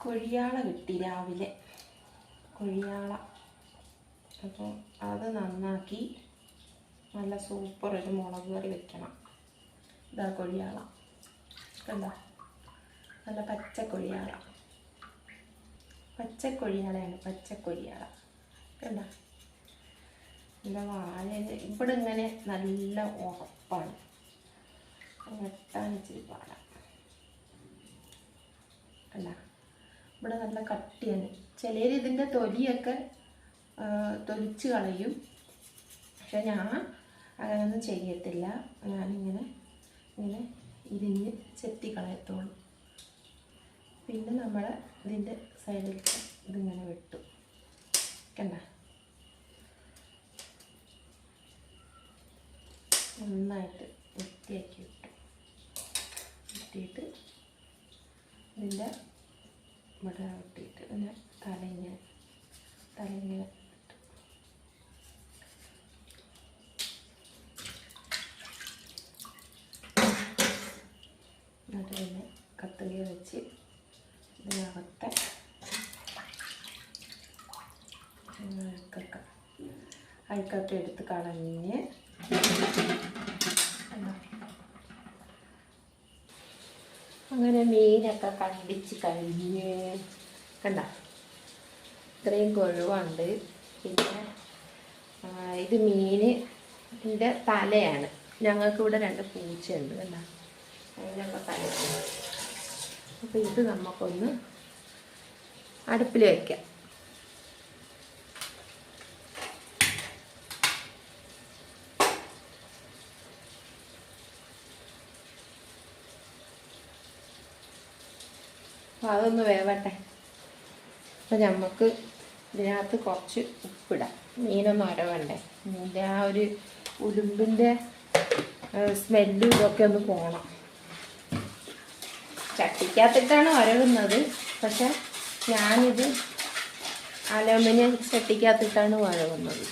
കൊഴിയാള കിട്ടി രാവിലെ, കൊഴിയാള. അപ്പോൾ അത് നന്നാക്കി നല്ല സൂപ്പർ ഒരു മുളക് കറി വെക്കണം. ഇതാ കൊഴിയാള കണ്ടോ, നല്ല പച്ചക്കൊഴിയാള, പച്ചക്കൊഴിയാളയാണ്, പച്ചക്കൊഴിയാള കണ്ടോ. നല്ല വാഴ ഇവിടെ ഇങ്ങനെ നല്ല ഉറപ്പാണ്, വെട്ടാൻ ഇച്ചിരി പാടാം കണ്ടോ. ഇവിടെ നല്ല കട്ടിയാണ്. ചിലർ ഇതിൻ്റെ തൊലിയൊക്കെ തൊലിച്ച് കളയും, പക്ഷെ ഞാൻ അങ്ങനെയൊന്നും ചെയ്യത്തില്ല. ഞാനിങ്ങനെ ഇങ്ങനെ ഇരിഞ്ഞ് ചെത്തി കളയത്തുള്ളൂ. പിന്നെ നമ്മൾ ഇതിൻ്റെ സൈഡിലേക്ക് ഇതിങ്ങനെ വെട്ടും കണ്ട. നന്നായിട്ട് വൃത്തിയാക്കി വെട്ടിയിട്ട് ഇതിൻ്റെ ഇവിടെ വെട്ടിയിട്ട് പിന്നെ തലയിങ്ങനെ എന്നിട്ട് പിന്നെ കത്രിക വെച്ച് ഇതിനകത്തെ അഴുക്കൊക്കെ എടുത്ത് കളഞ്ഞ് അങ്ങനെ മീനൊക്കെ കണ്ടിച്ച് കഴിഞ്ഞ് കണ്ട. ഇത്രയും കൊഴുവുണ്ട്. പിന്നെ ഇത് മീനിൻ്റെ തലയാണ്. ഞങ്ങൾക്കിവിടെ 2 പൂച്ചയുണ്ട് കണ്ട, അതിനൊക്കെ തല. അപ്പോൾ ഇത് നമുക്കൊന്ന് അടുപ്പിൽ വയ്ക്കാം. അപ്പോൾ അതൊന്ന് വേവട്ടെ. അപ്പോൾ നമുക്ക് ഇതിനകത്ത് കുറച്ച് ഉപ്പിടാം. മീനൊന്നും അരവണ്ടേ, മീൻ്റെ ആ ഒരു ഉലുമ്പിൻ്റെ സ്മെല്ലും ഇതൊക്കെ ഒന്ന് പോകണം. ചട്ടിക്കകത്തിട്ടാണ് വരവുന്നത്, പക്ഷെ ഞാനിത് അലുമിനിയം ചട്ടിക്കകത്തിട്ടാണ് വരവുന്നത്.